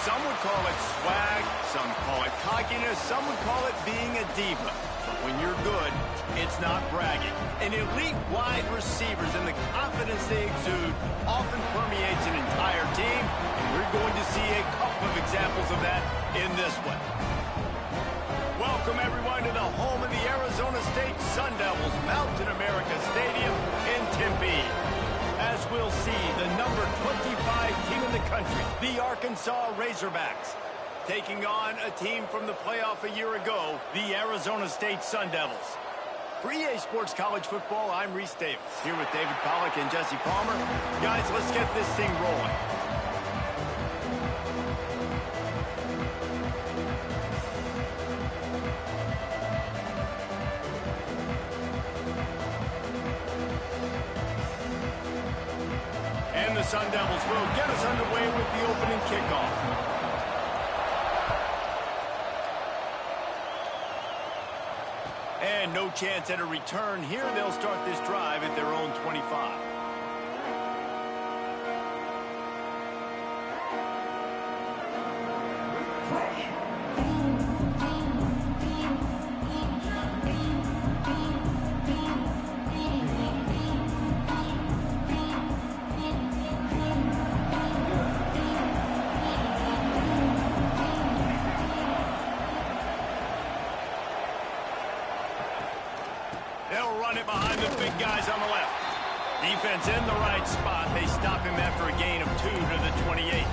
Some would call it swag, some call it cockiness, some would call it being a diva. But when you're good, it's not bragging. An elite wide receivers and the confidence they exude often permeates an entire team, and we're going to see a couple of examples of that in this one. Welcome, everyone, to the home of the Arizona State Sun Devils, Mountain America Stadium in Tempe. As we'll see, the number 25 team in the country, the Arkansas Razorbacks, taking on a team from the playoff a year ago, the Arizona State Sun Devils. For EA Sports College Football, I'm Reese Davis, here with David Pollack and Jesse Palmer. Guys, let's get this thing rolling. And the Sun Devils will get us underway with the opening kickoff. And no chance at a return here. They'll start this drive at their own 25. They'll run it behind the big guys on the left. Defense in the right spot. They stop him after a gain of 2 to the 28.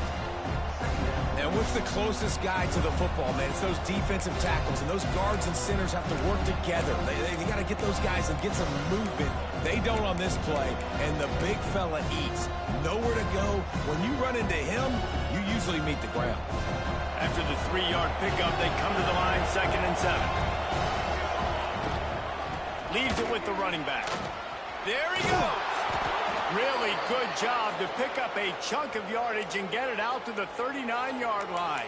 And what's the closest guy to the football, man? It's those defensive tackles, and those guards and centers have to work together. They got to get those guys and get some movement. They don't on this play, and the big fella eats. Nowhere to go. When you run into him, you usually meet the ground. After the 3-yard pickup, they come to the line, 2nd and 7. Leaves it with the running back. There he goes. Really good job to pick up a chunk of yardage and get it out to the 39-yard line.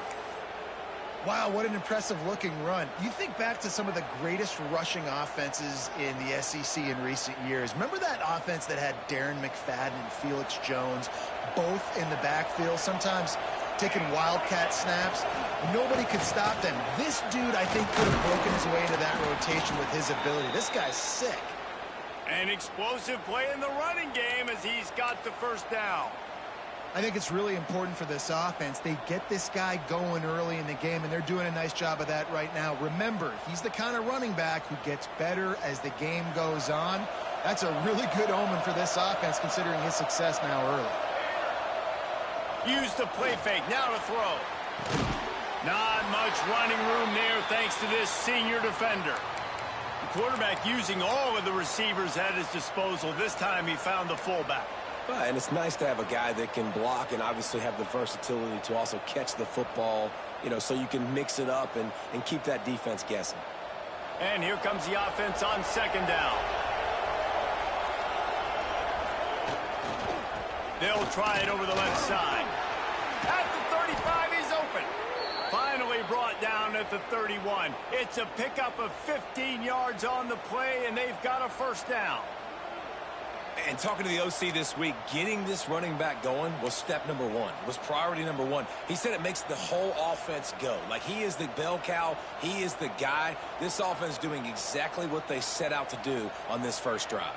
Wow, what an impressive-looking run. You think back to some of the greatest rushing offenses in the SEC in recent years. Remember that offense that had Darren McFadden and Felix Jones both in the backfield, sometimes taking wildcat snaps? Nobody could stop them. This dude, I think, could have broken his way into that rotation with his ability. This guy's sick. An explosive play in the running game as he's got the first down. I think it's really important for this offense. They get this guy going early in the game, and they're doing a nice job of that right now. Remember, he's the kind of running back who gets better as the game goes on. That's a really good omen for this offense, considering his success now early. Use the play fake, now to throw. Not much running room there thanks to this senior defender. The quarterback using all of the receivers at his disposal. This time he found the fullback. And it's nice to have a guy that can block and obviously have the versatility to also catch the football, you know, so you can mix it up and keep that defense guessing. And here comes the offense on second down. They'll try it over the left side. At the 35, he's open. Finally brought down at the 31. It's a pickup of 15 yards on the play, and they've got a first down. And talking to the OC this week, getting this running back going was step number one. Was priority number one. He said it makes the whole offense go. Like, he is the bell cow. He is the guy. This offense doing exactly what they set out to do on this first drive.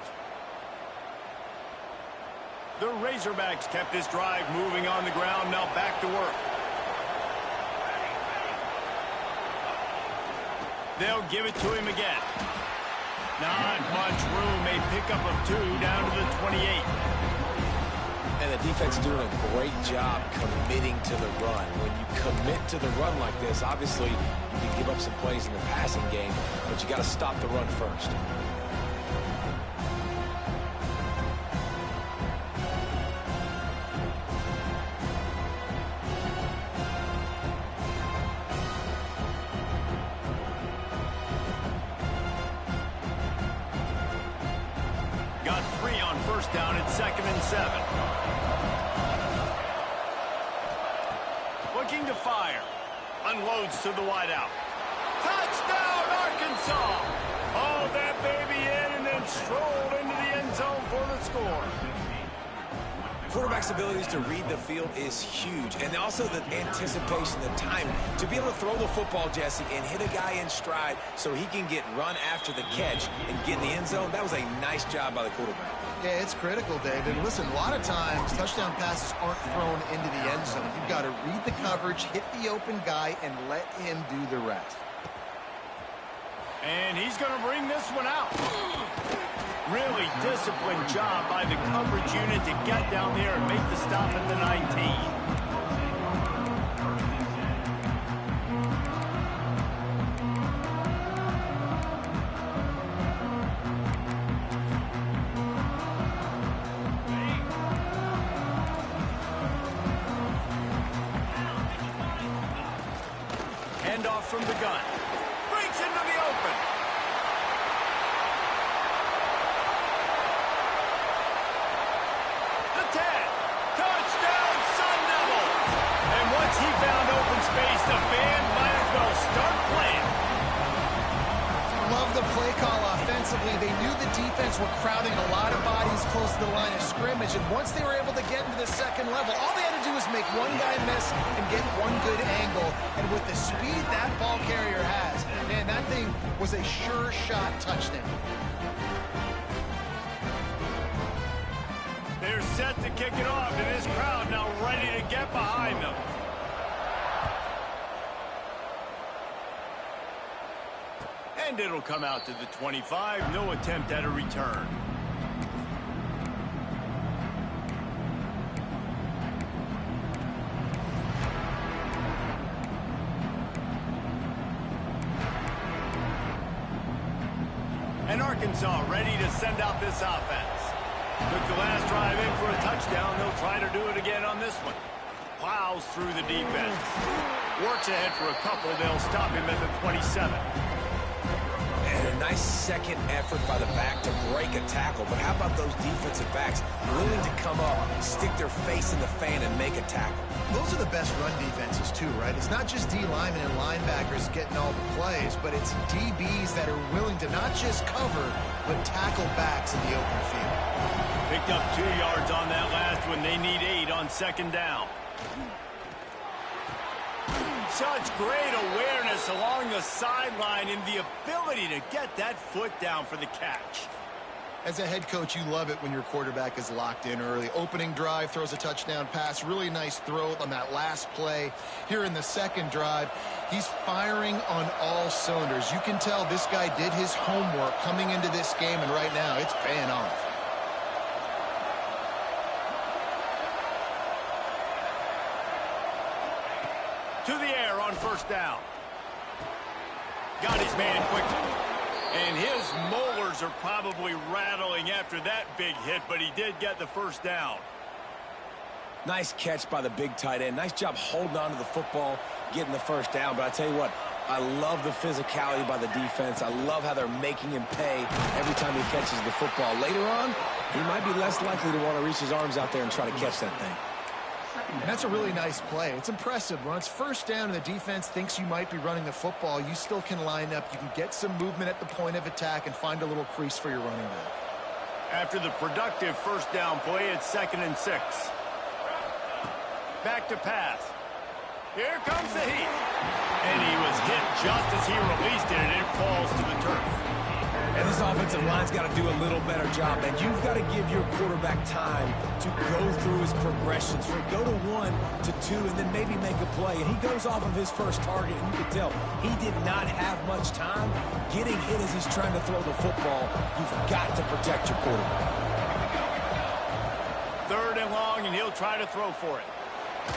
The Razorbacks kept this drive moving on the ground. Now back to work. They'll give it to him again. Not much room. A pickup of 2 down to the 28. And the defense doing a great job committing to the run. When you commit to the run like this, obviously you can give up some plays in the passing game, but you got to stop the run first. Got 3 on first down at 2nd and 7. Looking to fire. Unloads to the wideout. Touchdown, Arkansas! Hauled that baby in and then strolled into the end zone for the score. Quarterback's abilities to read the field is huge, and also the anticipation, the time to be able to throw the football, Jesse, and hit a guy in stride so he can get run after the catch and get in the end zone. That was a nice job by the quarterback. Yeah, it's critical, David. Listen, a lot of times touchdown passes aren't thrown into the end zone. You've got to read the coverage, hit the open guy, and let him do the rest. And he's going to bring this one out. Really disciplined job by the coverage unit to get down there and make the stop at the 19. Handoff from the gun. Breaks into the open. The 10. Touchdown, Sun Devils. And once he found open space, the band might as well start playing. Love the play call offensively. They knew the defense were crowding a lot of bodies close to the line of scrimmage, and once they were able to get into the second level, all they had to do was make one guy miss and get one good angle. And with the speed that ball carrier has, man, that thing was a sure shot touchdown. They're set to kick it off, and this crowd now ready to get behind them. And it'll come out to the 25. No attempt at a return. And Arkansas ready to send out this offense. Took the last drive in for a touchdown. They'll try to do it again on this one. Plows through the defense. Works ahead for a couple. They'll stop him at the 27. And nice second effort by the back to break a tackle. But how about those defensive backs willing to come up, stick their face in the fan, and make a tackle? Those are the best run defenses, too, right? It's not just D linemen and linebackers getting all the plays, but it's DBs that are willing to not just cover, but tackle backs in the open field. Picked up 2 yards on that last one. They need 8 on second down. Such great awareness along the sideline and the ability to get that foot down for the catch. As a head coach, you love it when your quarterback is locked in early. Opening drive, throws a touchdown pass. Really nice throw on that last play. Here in the second drive, he's firing on all cylinders. You can tell this guy did his homework coming into this game, and right now it's paying off. To the air on first down. Got his man quickly. And his molars are probably rattling after that big hit, but he did get the first down. Nice catch by the big tight end. Nice job holding on to the football, getting the first down. But I tell you what, I love the physicality by the defense. I love how they're making him pay every time he catches the football. Later on, he might be less likely to want to reach his arms out there and try to catch that thing. And that's a really nice play. It's impressive. When it's first down and the defense thinks you might be running the football, you still can line up. You can get some movement at the point of attack and find a little crease for your running back. After the productive first down play, it's 2nd and 6. Back to pass. Here comes the heat. And he was hit just as he released it, and it falls to the turf. And this offensive line's got to do a little better job, man. You've got to give your quarterback time to go through his progressions. From go to 1 to 2 and then maybe make a play. And he goes off of his first target, and you can tell he did not have much time getting hit as he's trying to throw the football. You've got to protect your quarterback. 3rd and long, and he'll try to throw for it.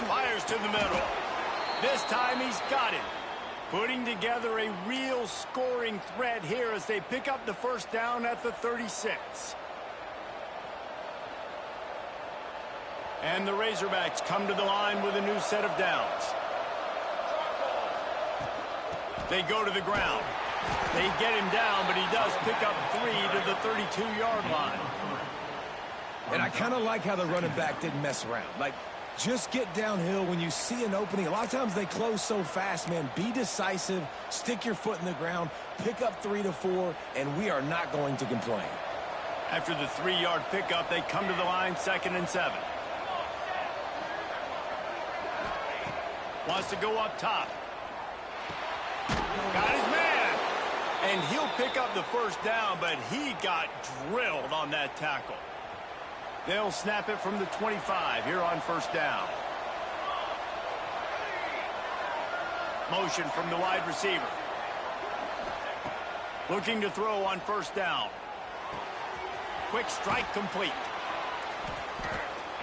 Fires to the middle. This time he's got it. Putting together a real scoring threat here as they pick up the first down at the 36. And the Razorbacks come to the line with a new set of downs. They go to the ground. They get him down, but he does pick up 3 to the 32-yard line. And I kind of like how the running back didn't mess around. Like, just get downhill when you see an opening. A lot of times they close so fast, man. Be decisive, stick your foot in the ground, pick up 3 to 4, and we are not going to complain. After the 3-yard pickup, they come to the line 2nd and 7. Wants to go up top. Got his man. And he'll pick up the first down, but he got drilled on that tackle. They'll snap it from the 25 here on first down. Motion from the wide receiver. Looking to throw on first down. Quick strike complete.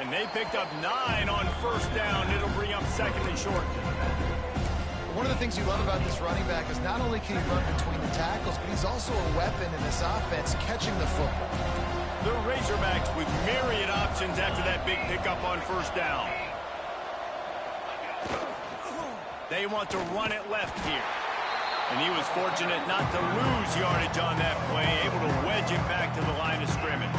And they picked up 9 on first down. It'll bring up 2nd and short. One of the things you love about this running back is not only can he run between the tackles, but he's also a weapon in this offense catching the football. The Razorbacks with myriad options after that big pickup on first down. They want to run it left here. And he was fortunate not to lose yardage on that play, able to wedge it back to the line of scrimmage.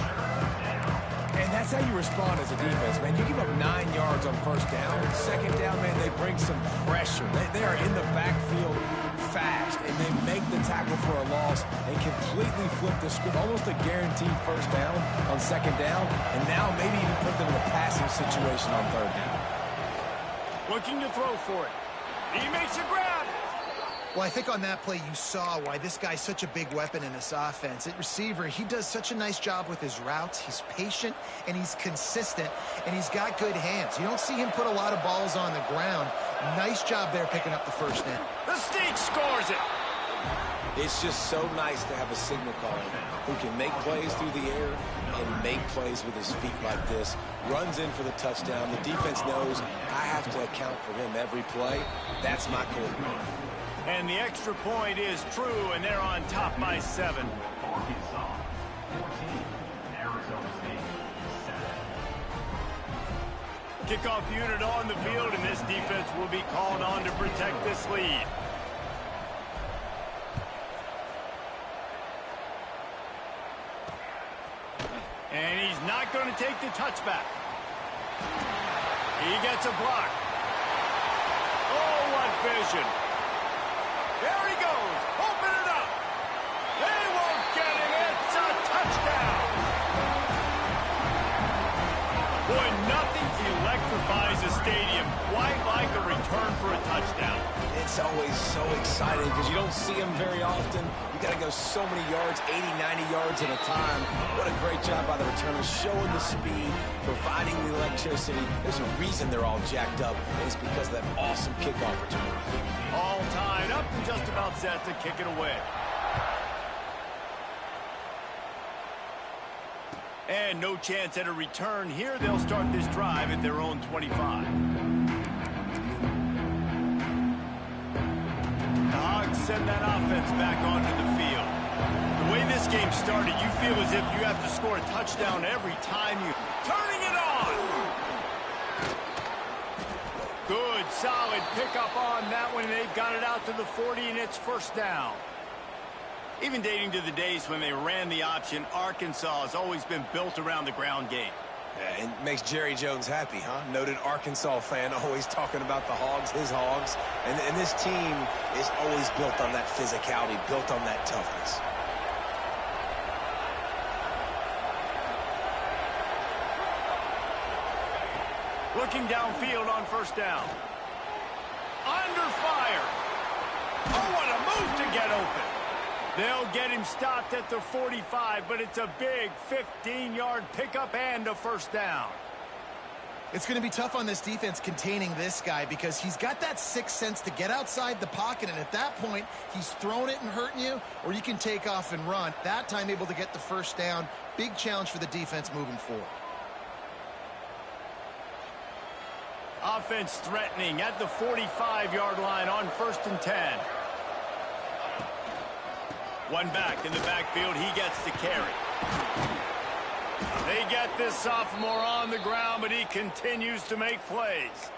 And that's how you respond as a defense, man. You give up 9 yards on first down. Second down, man, they bring some pressure. They are in the backfield fast, and they make the tackle for a loss and completely flip the script. Almost a guaranteed first down on second down, and now maybe even put them in a passing situation on third down. Looking to throw for it. He makes a grab. Well, I think on that play you saw why this guy's such a big weapon in this offense. At receiver, he does such a nice job with his routes. He's patient, and he's consistent, and he's got good hands. You don't see him put a lot of balls on the ground. Nice job there picking up the first down. The Sneak scores it. It's just so nice to have a signal caller who can make plays through the air and make plays with his feet like this. Runs in for the touchdown. The defense knows I have to account for him every play. That's my quarterback. And the extra point is true, and they're on top by 7. Kickoff unit on the field, and this defense will be called on to protect this lead. And he's not going to take the touchback. He gets a block. Oh, what vision. There he goes. Open it up. They won't get him. It's a touchdown. Boy, nothing electrifies a stadium quite like a return for a touchdown. It's always so exciting because you don't see them very often. You got to go so many yards, 80, 90 yards at a time. What a great job by the returners, showing the speed, providing the electricity. There's a reason they're all jacked up, and it's because of that awesome kickoff return. All tied up and just about set to kick it away. And no chance at a return here. They'll start this drive at their own 25. Send that offense back onto the field. The way this game started, you feel as if you have to score a touchdown every time you... Turning it on! Good, solid pickup on that one. They've got it out to the 40, and it's first down. Even dating to the days when they ran the option, Arkansas has always been built around the ground game. Yeah, it makes Jerry Jones happy, huh? Noted Arkansas fan, always talking about the Hogs, his Hogs. And this team is always built on that physicality, built on that toughness. Looking downfield on first down. Under fire. Oh, what a move to get open. They'll get him stopped at the 45, but it's a big 15-yard pickup and a first down. It's going to be tough on this defense containing this guy because he's got that sixth sense to get outside the pocket, and at that point, he's throwing it and hurting you, or you can take off and run. That time able to get the first down. Big challenge for the defense moving forward. Offense threatening at the 45-yard line on 1st and 10. One back in the backfield. He gets the carry. They get this sophomore on the ground, but he continues to make plays.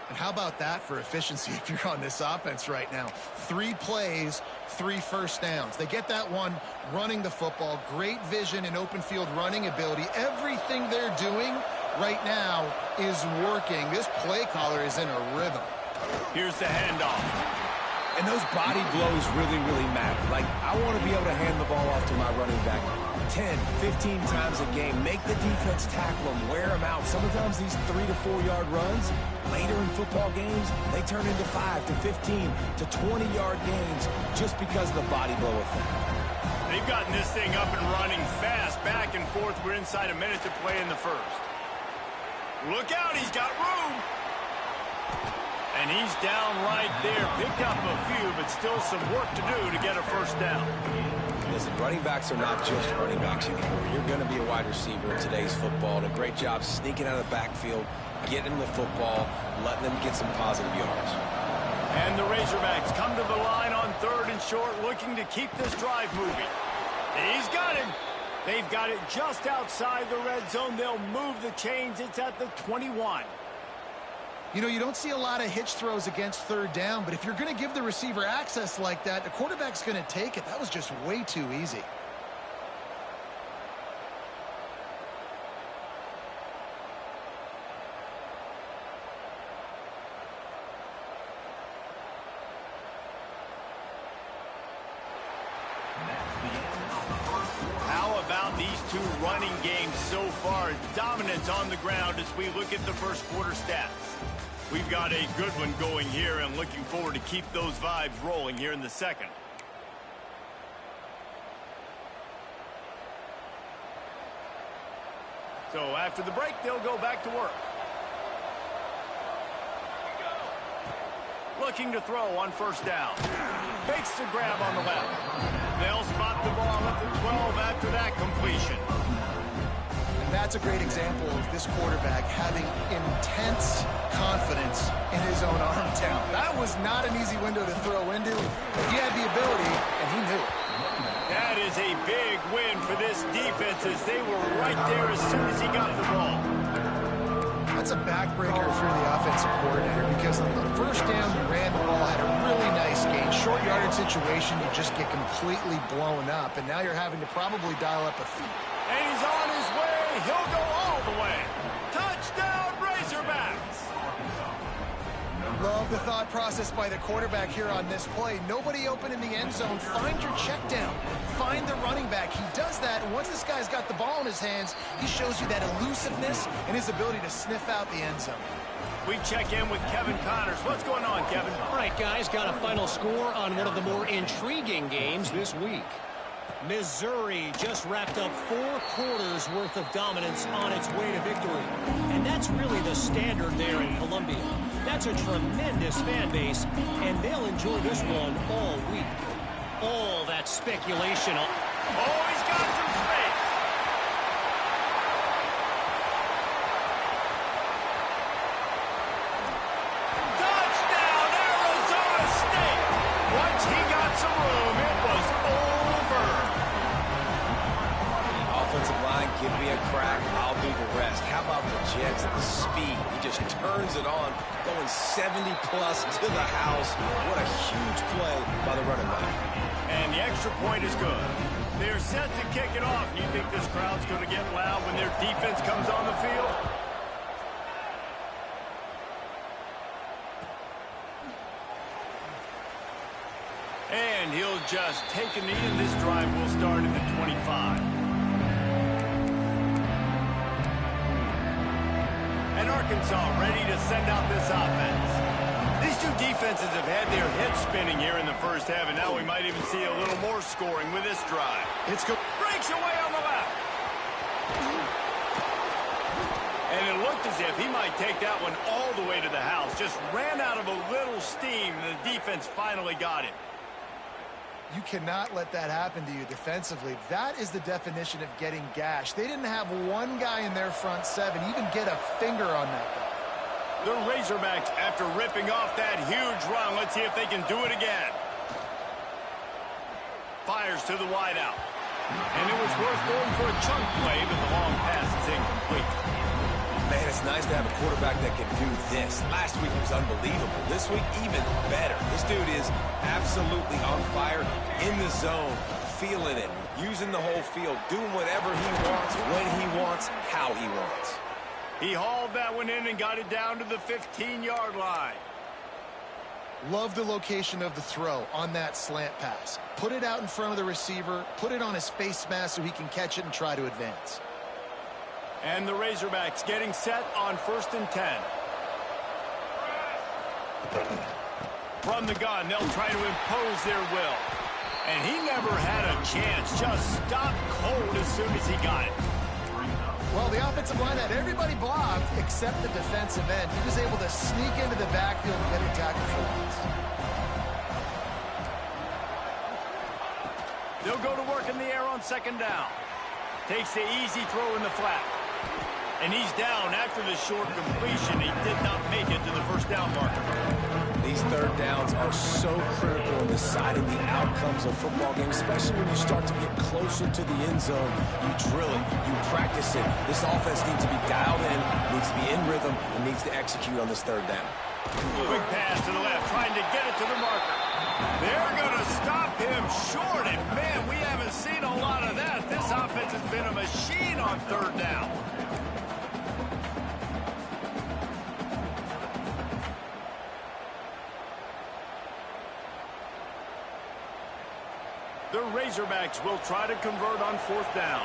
And how about that for efficiency if you're on this offense right now? 3 plays, 3 first downs. They get that one running the football. Great vision and open field running ability. Everything they're doing right now is working. This play caller is in a rhythm. Here's the handoff. And those body blows really, really matter. Like, I want to be able to hand the ball off to my running back 10, 15 times a game. Make the defense tackle them, wear them out. Sometimes these 3 to 4 yard runs, later in football games, they turn into 5 to 15 to 20-yard gains just because of the body blow effect. They've gotten this thing up and running fast, back and forth. We're inside a minute to play in the first. Look out, he's got room. And he's down right there. Picked up a few, but still some work to do to get a first down. Listen, running backs are not just running backs anymore. You're going to be a wide receiver in today's football. And a great job sneaking out of the backfield, getting them the football, letting them get some positive yards. And the Razorbacks come to the line on 3rd and short, looking to keep this drive moving. He's got him. They've got it just outside the red zone. They'll move the chains. It's at the 21. You know, you don't see a lot of hitch throws against 3rd down, but if you're going to give the receiver access like that, the quarterback's going to take it. That was just way too easy. How about these 2 running games so far? Dominance on the ground as we look at the first quarter stats. We've got a good one going here and looking forward to keep those vibes rolling here in the second. So after the break, they'll go back to work. Looking to throw on first down. Fakes the grab on the left. They'll spot the ball at the 12 after that completion. That's a great example of this quarterback having intense confidence in his own arm talent. That was not an easy window to throw into, but he had the ability, and he knew it. That is a big win for this defense as they were right there as soon as he got the ball. That's a backbreaker if you're the offensive coordinator because on the first down, you ran the ball, had a really nice gain. Short yardage situation, you just get completely blown up, and now you're having to probably dial up a few. And he's on his way. He'll go all the way. Touchdown, Razorbacks. Love the thought process by the quarterback here on this play. Nobody open in the end zone. Find your check down. Find the running back. He does that, and once this guy's got the ball in his hands, he shows you that elusiveness and his ability to sniff out the end zone. We check in with Kevin Connors. What's going on, Kevin? All right, guys, got a final score on one of the more intriguing games this week. Missouri just wrapped up 4 quarters worth of dominance on its way to victory. And that's really the standard there in Columbia. That's a tremendous fan base, and they'll enjoy this one all week. All that speculation. Oh, he's got some space. Touchdown, Arizona State. Once he got some room, it was over. The offensive line, give me a crack, I'll do the rest. How about the Jets, the speed? He just turns it on, going 70-plus to the house. What a huge play by the running back. And the extra point is good. They're set to kick it off. Do you think this crowd's going to get loud when their defense comes on the field? And he'll just take a knee, and this drive will start at the 25. And Arkansas ready to send out this offense. These two defenses have had their heads spinning here in the first half, and now we might even see a little more scoring with this drive. It's good. Breaks away on the left. And it looked as if he might take that one all the way to the house. Just ran out of a little steam, and the defense finally got it. You cannot let that happen to you defensively. That is the definition of getting gashed. They didn't have one guy in their front 7 even get a finger on that guy. The Razorbacks, after ripping off that huge run, let's see if they can do it again. Fires to the wideout. And it was worth going for a chunk play, but the long pass is incomplete. Man, it's nice to have a quarterback that can do this. Last week he was unbelievable. This week, even better. This dude is absolutely on fire, in the zone, feeling it, using the whole field, doing whatever he wants, when he wants, how he wants. He hauled that one in and got it down to the 15-yard line. Love the location of the throw on that slant pass. Put it out in front of the receiver, put it on his face mask so he can catch it and try to advance. And the Razorbacks getting set on 1st and 10. From the gun, they'll try to impose their will. And he never had a chance. Just stopped cold as soon as he got it. Well, the offensive line had everybody blocked except the defensive end. He was able to sneak into the backfield and get a tackle for once. They'll go to work in the air on 2nd down. Takes the easy throw in the flat. And he's down after the short completion. He did not make it to the 1st down marker. These 3rd downs are so critical in deciding the outcomes of football games, especially when you start to get closer to the end zone. You drill it, you practice it. This offense needs to be dialed in, needs to be in rhythm, and needs to execute on this 3rd down. Quick pass to the left, trying to get it to the marker. They're going to stop him short, and man, we haven't seen a lot of that. This offense has been a machine on 3rd down. The Razorbacks will try to convert on 4th down.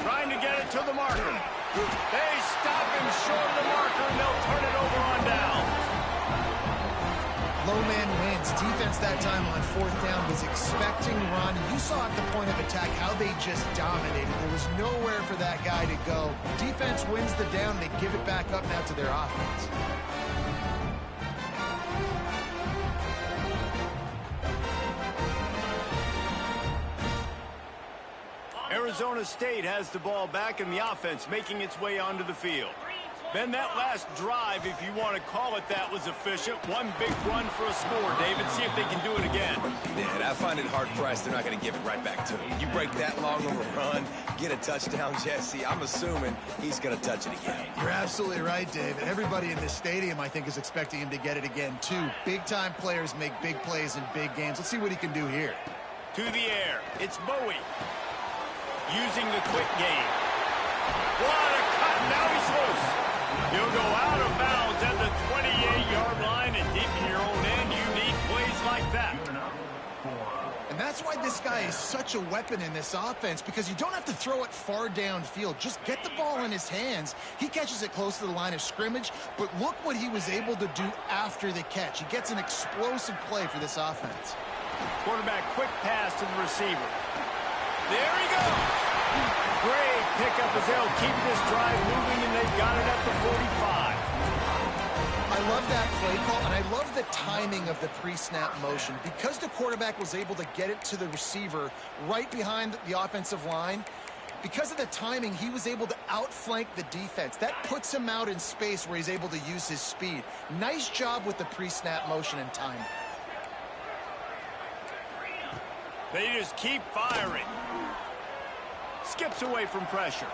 Trying to get it to the marker. They stop him short of the marker, and they'll turn it over on down. Low man wins. Defense that time on 4th down was expecting run. You saw at the point of attack how they just dominated. There was nowhere for that guy to go. Defense wins the down. They give it back up now to their offense. Arizona State has the ball back in the offense, making its way onto the field. Ben, that last drive, if you want to call it that, was efficient. One big run for a score, David. See if they can do it again. Yeah, I find it hard-pressed they're not going to give it right back to him. You break that long of a run, get a touchdown, Jesse, I'm assuming he's going to touch it again. You're absolutely right, David. Everybody in this stadium, I think, is expecting him to get it again, too. Big-time players make big plays in big games. Let's see what he can do here. To the air. It's Bowie. using the quick game. What a cut. Now he's loose. He'll go out of bounds at the 28-yard line, and deep in your own end, you need plays like that. And that's why this guy is such a weapon in this offense, because you don't have to throw it far downfield. Just get the ball in his hands. He catches it close to the line of scrimmage, but look what he was able to do after the catch. He gets an explosive play for this offense. Quarterback quick pass to the receiver. There he goes. Great pickup as they'll keep this drive moving, and they've got it at the 45. I love that play call, and I love the timing of the pre-snap motion. Because the quarterback was able to get it to the receiver right behind the offensive line, because of the timing, he was able to outflank the defense. That puts him out in space where he's able to use his speed. Nice job with the pre-snap motion and timing. They just keep firing. Skips away from pressure.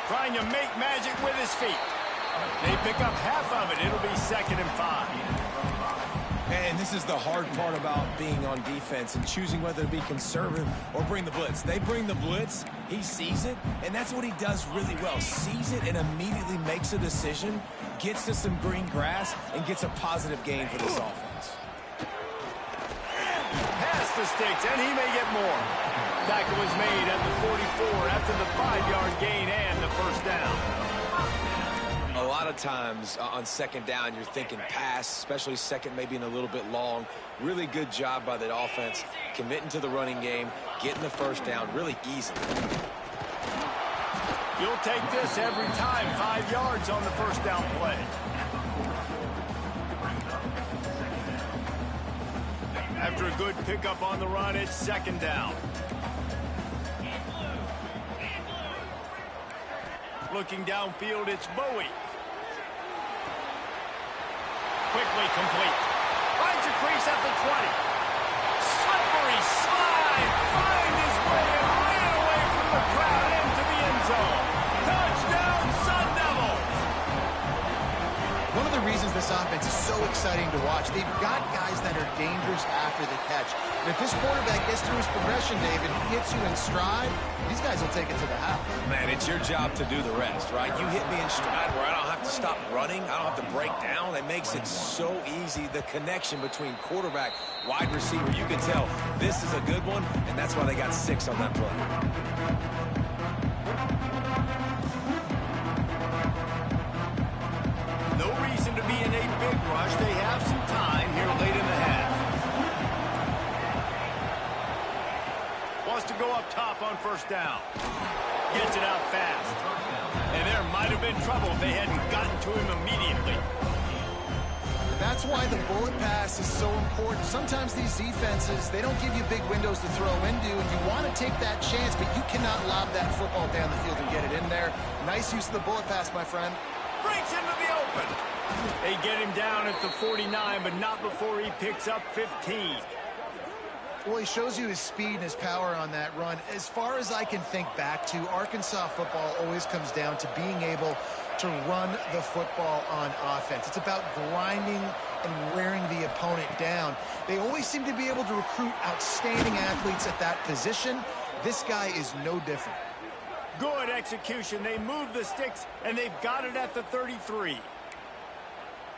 Trying to make magic with his feet. They pick up half of it. It'll be 2nd and 5. And this is the hard part about being on defense and choosing whether to be conservative or bring the blitz. They bring the blitz, he sees it, and that's what he does really well. Sees it and immediately makes a decision, gets to some green grass, and gets a positive gain for this offense. Pass the sticks, and he may get more. Tackle was made at the 44 after the 5-yard gain and the first down. A lot of times on 2nd down, you're thinking pass, especially second maybe in a little bit long. Really good job by the offense, committing to the running game, getting the first down really easy. You'll take this every time. 5 yards on the first down play. After a good pickup on the run, it's 2nd down. Looking downfield, it's Bowie. Quickly complete. Finds a crease at the 20. Slippery slide. Find his way and ran away from the crowd into the end zone. Touchdown, Sun Devils. One of the reasons this offense is so exciting to watch, they've got guys that are dangerous after the catch. And if this quarterback gets through his progression, David, hits you in stride, these guys will take it to the house. Man, it's your job to do the rest, right? You hit me in stride where I don't have to stop running. I don't have to break down. It makes it so easy. The connection between quarterback, wide receiver, you can tell this is a good one, and that's why they got 6 on that play. No reason to be in a big rush. They have some time here late in the half. Wants to go up top on first down. Gets it out fast. And there might have been trouble if they hadn't gotten to him immediately. That's why the bullet pass is so important. Sometimes these defenses, they don't give you big windows to throw into, and you want to take that chance, but you cannot lob that football down the field and get it in there. Nice use of the bullet pass, my friend. Breaks into the open. They get him down at the 49, but not before he picks up 15. Well, he shows you his speed and his power on that run. As far as I can think back to, Arkansas football always comes down to being able to run the football on offense. It's about grinding and wearing the opponent down. They always seem to be able to recruit outstanding athletes at that position. This guy is no different. Good execution. They move the sticks, and they've got it at the 33.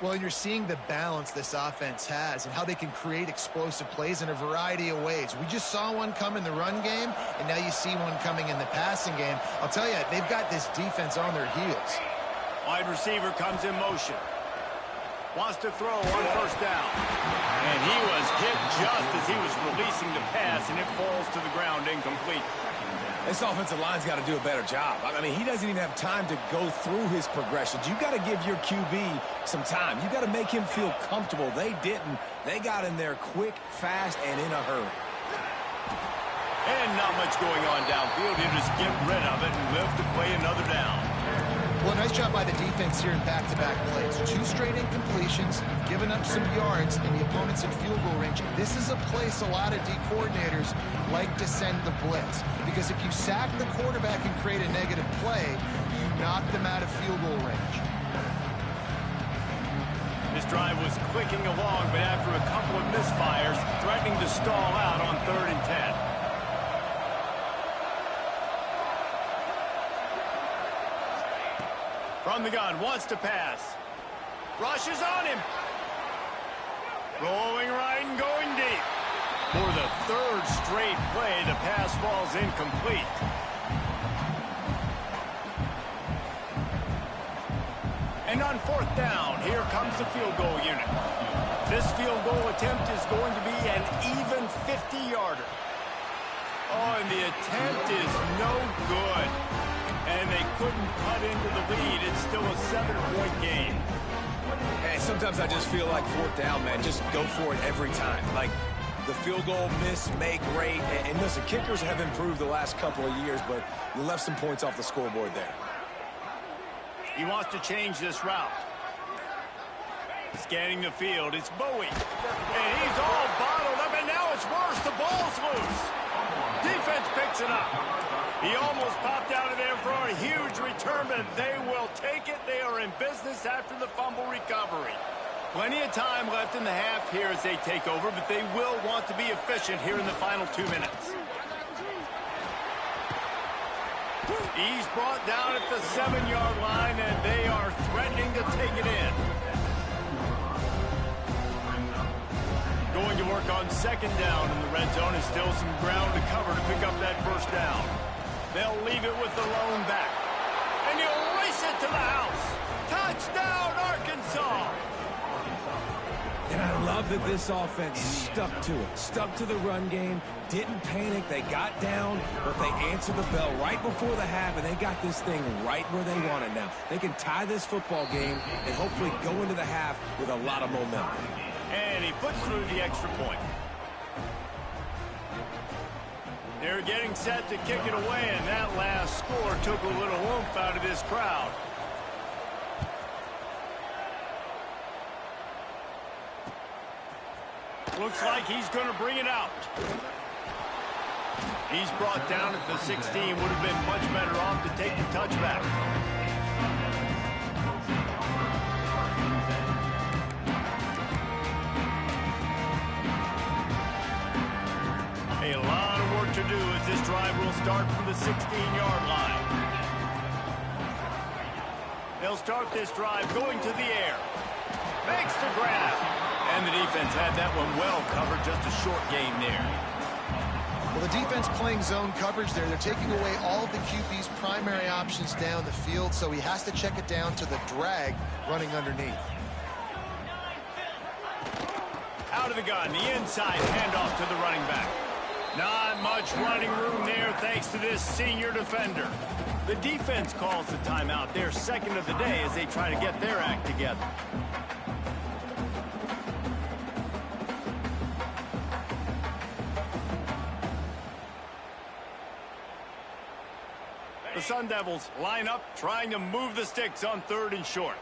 Well, you're seeing the balance this offense has and how they can create explosive plays in a variety of ways. We just saw one come in the run game, and now you see one coming in the passing game. I'll tell you, they've got this defense on their heels. Wide receiver comes in motion. Wants to throw on first down. And he was hit just as he was releasing the pass, and it falls to the ground incomplete. This offensive line's got to do a better job. I mean, he doesn't even have time to go through his progressions. You got to give your QB some time. You got to make him feel comfortable. They didn't. They got in there quick, fast, and in a hurry. And not much going on downfield. He'll just get rid of it and live to play another down. Well, nice job by the defense here in back-to-back plays. 2 straight incompletions, giving up some yards, and the opponent's in field goal range. This is a place a lot of D coordinators like to send the blitz, because if you sack the quarterback and create a negative play, you knock them out of field goal range. This drive was clicking along, but after a couple of misfires, threatening to stall out on 3rd and 10. From the gun, wants to pass. Rushes on him. Rolling right and going deep. For the third straight play, the pass falls incomplete. And on fourth down, here comes the field goal unit. This field goal attempt is going to be an even 50-yarder. Oh, and the attempt is no good. And they couldn't cut into the lead. It's still a 7-point game. Hey, sometimes I just feel like fourth down, man. Just go for it every time. Like, the field goal miss, make great. And listen, kickers have improved the last couple of years, but you left some points off the scoreboard there. He wants to change this route. Scanning the field, it's Bowie. And he's all bottled up, and now it's worse. The ball's loose. Defense picks it up. He almost popped out of there for a huge return, but they will take it. They are in business after the fumble recovery. Plenty of time left in the half here as they take over, but they will want to be efficient here in the final 2 minutes. He's brought down at the 7-yard line, and they are threatening to take it in. Going to work on second down in the red zone. Is still some ground to cover to pick up that first down. They'll leave it with the lone back. And he'll race it to the house. Touchdown, Arkansas! And I love that this offense stuck to it. Stuck to the run game. Didn't panic. They got down, but they answered the bell right before the half, and they got this thing right where they want it now. They can tie this football game and hopefully go into the half with a lot of momentum. And he puts through the extra point. They're getting set to kick it away, and that last score took a little oomph out of this crowd. Looks like he's going to bring it out. He's brought down at the 16. Would have been much better off to take the touchback. A lot of work to do as this drive will start from the 16-yard line. They'll start this drive going to the air. Makes the grab. And the defense had that one well covered. Just a short game there. Well, the defense playing zone coverage there. They're taking away all of the QB's primary options down the field, so he has to check it down to the drag running underneath. Out of the gun, the inside handoff to the running back. Not much running room there thanks to this senior defender. The defense calls the timeout, their second of the day, as they try to get their act together. The Sun Devils line up, trying to move the sticks on 3rd and short.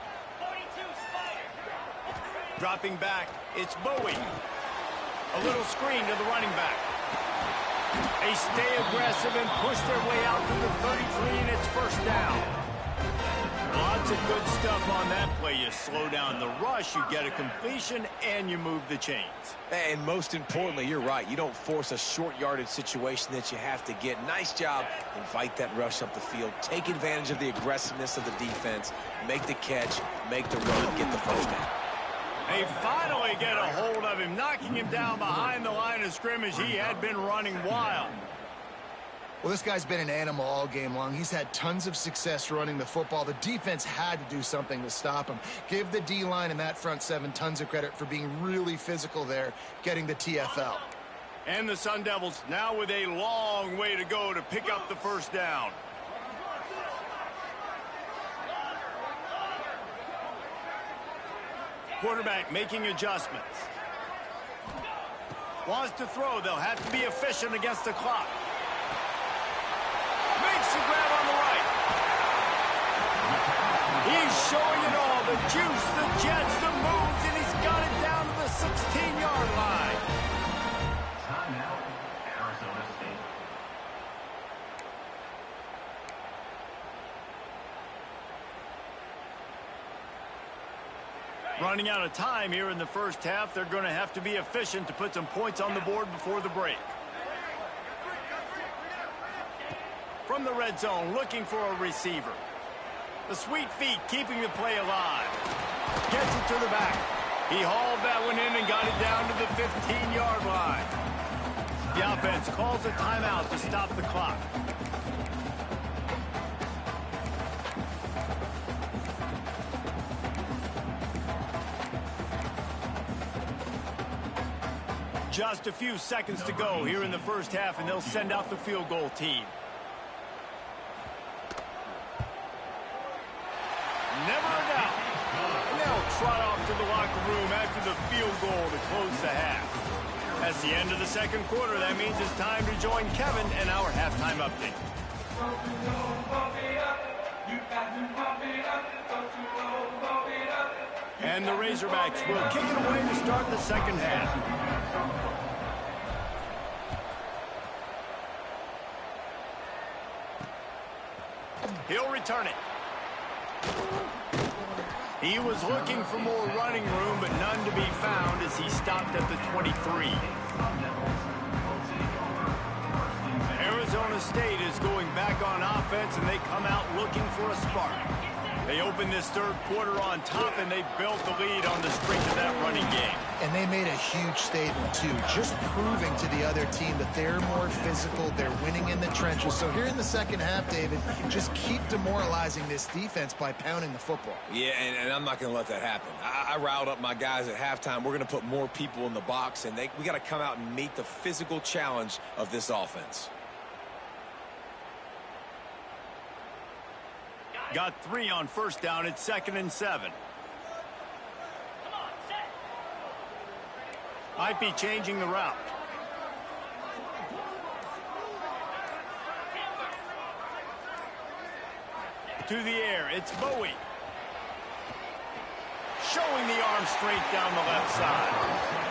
Dropping back, it's Bowie. A little screen to the running back. They stay aggressive and push their way out to the 33, and it's first down. Lots of good stuff on that play. You slow down the rush, you get a completion, and you move the chains. And most importantly, you're right. You don't force a short yardage situation that you have to get. Nice job. Invite that rush up the field. Take advantage of the aggressiveness of the defense. Make the catch. Make the run. Get the first down. They finally get a hold of him, knocking him down behind the line of scrimmage. He had been running wild. Well, this guy's been an animal all game long. He's had tons of success running the football. The defense had to do something to stop him. Give the D-line and that front seven tons of credit for being really physical there, getting the TFL. And the Sun Devils now with a long way to go to pick up the first down. Quarterback making adjustments. Wants to throw. They'll have to be efficient against the clock. Makes the grab on the right. He's showing it all. The juice, the jets, the moves, and he's got it down to the 16-yard line. Timeout, Arizona State. Running out of time here in the first half. They're going to have to be efficient to put some points on the board before the break. From the red zone, looking for a receiver. The sweet feet keeping the play alive. Gets it to the back. He hauled that one in and got it down to the 15-yard line. The offense calls a timeout to stop the clock. Just a few seconds to go here in the first half, and they'll send out the field goal team. Never a doubt. And they'll trot off to the locker room after the field goal to close the half. That's the end of the second quarter. That means it's time to join Kevin and our halftime update. And the Razorbacks will kick it away to start the second half. He'll return it. He was looking for more running room, but none to be found as he stopped at the 23. Arizona State is going back on offense, and they come out looking for a spark. They opened this third quarter on top, and they built the lead on the strength of that running game. And they made a huge statement, too, just proving to the other team that they're more physical, they're winning in the trenches. So here in the second half, David, just keep demoralizing this defense by pounding the football. Yeah, and I'm not going to let that happen. I riled up my guys at halftime. We're going to put more people in the box, and we got to come out and meet the physical challenge of this offense. Got 3 on first down. It's 2nd and 7. Might be changing the route. To the air, it's Bowie. Showing the arm strength down the left side.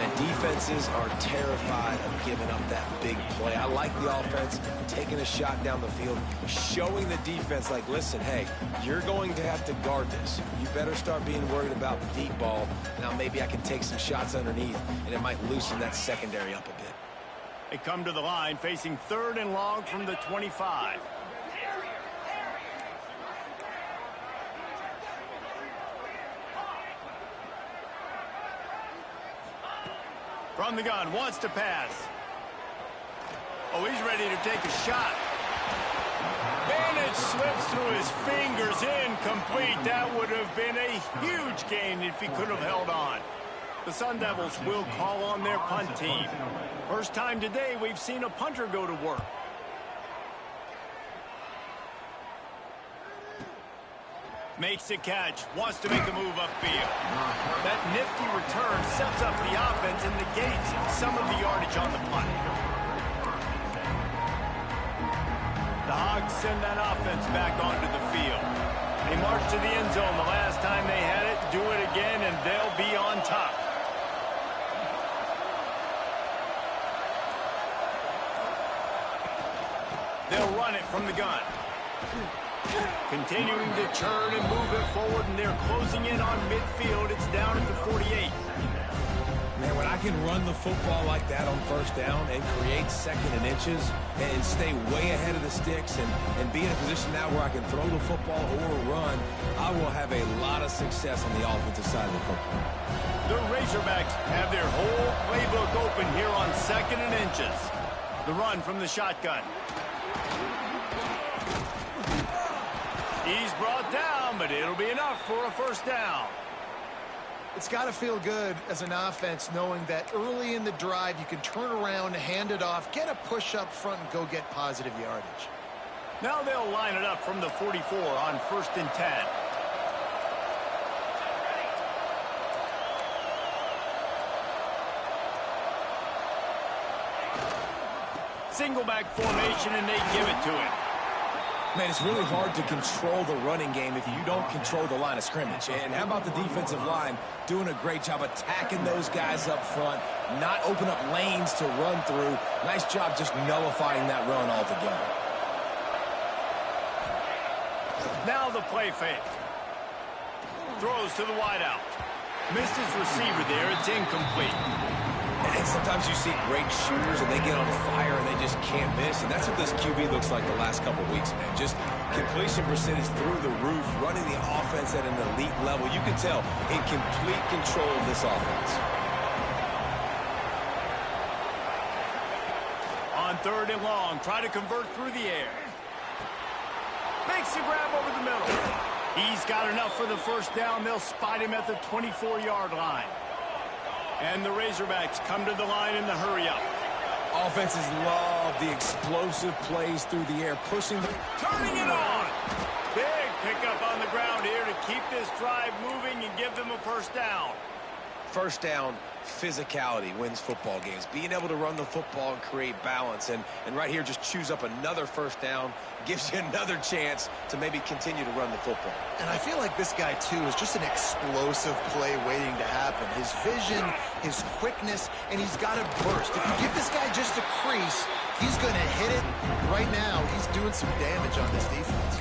And defenses are terrified of giving up that big play. I like the offense taking a shot down the field, showing the defense like, listen, hey, you're going to have to guard this. You better start being worried about the deep ball. Now maybe I can take some shots underneath, and it might loosen that secondary up a bit. They come to the line facing 3rd and long from the 25. From the gun, wants to pass. Oh, he's ready to take a shot. And it slips through his fingers, incomplete. That would have been a huge gain if he could have held on. The Sun Devils will call on their punt team. First time today we've seen a punter go to work. Makes the catch, wants to make the move upfield. That nifty return sets up the offense and negates some of the yardage on the punt. The Hogs send that offense back onto the field. They march to the end zone the last time they had it, do it again, and they'll be on top. They'll run it from the gun. Continuing to turn and move it forward, and they're closing in on midfield. It's down at the 48. Man, when I can run the football like that on first down and create 2nd and inches and stay way ahead of the sticks and be in a position now where I can throw the football or run, I will have a lot of success on the offensive side of the football. The Razorbacks have their whole playbook open here on 2nd and inches. The run from the shotgun. He's brought down, but it'll be enough for a first down. It's got to feel good as an offense knowing that early in the drive you can turn around, hand it off, get a push up front, and go get positive yardage. Now they'll line it up from the 44 on 1st and 10. Single back formation, and they give it to him. Man, it's really hard to control the running game if you don't control the line of scrimmage. And how about the defensive line doing a great job attacking those guys up front, not open up lanes to run through. Nice job just nullifying that run altogether. Now the play fake. Throws to the wideout. Missed his receiver there. It's incomplete. And sometimes you see great shooters, and they get on fire, and they just can't miss. And that's what this QB looks like the last couple weeks, man. Just completion percentage through the roof, running the offense at an elite level. You can tell in complete control of this offense. On 3rd and long, try to convert through the air. Makes the grab over the middle. He's got enough for the first down. They'll spot him at the 24-yard line. And the Razorbacks come to the line in the hurry-up. Offenses love the explosive plays through the air, pushing the... Turning it on. Big pickup on the ground here to keep this drive moving and give them a first down. First down, physicality wins football games. Being able to run the football and create balance. And right here, just choose up another first down. Gives you another chance to maybe continue to run the football. And I feel like this guy, too, is just an explosive play waiting to happen. His vision, his quickness, and he's got to burst. If you give this guy just a crease, he's going to hit it. Right now, he's doing some damage on this defense.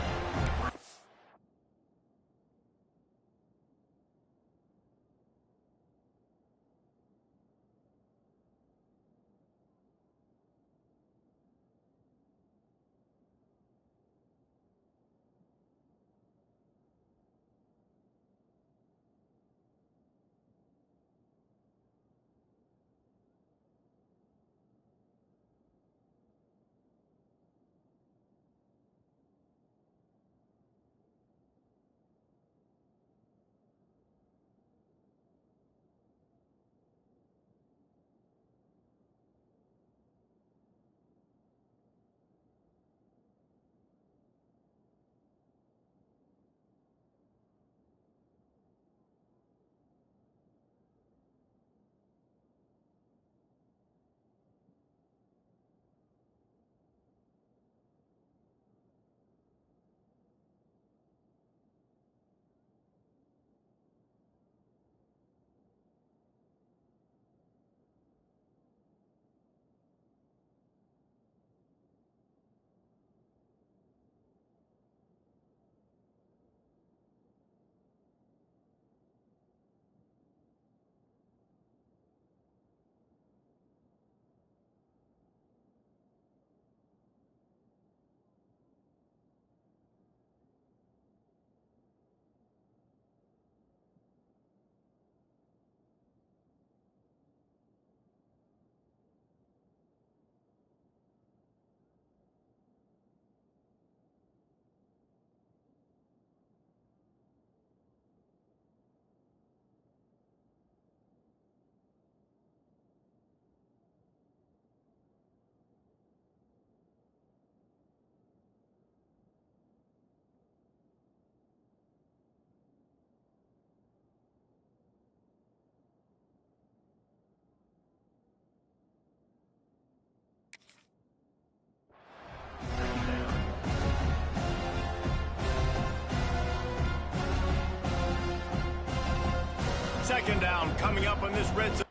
Second down coming up on this red zone.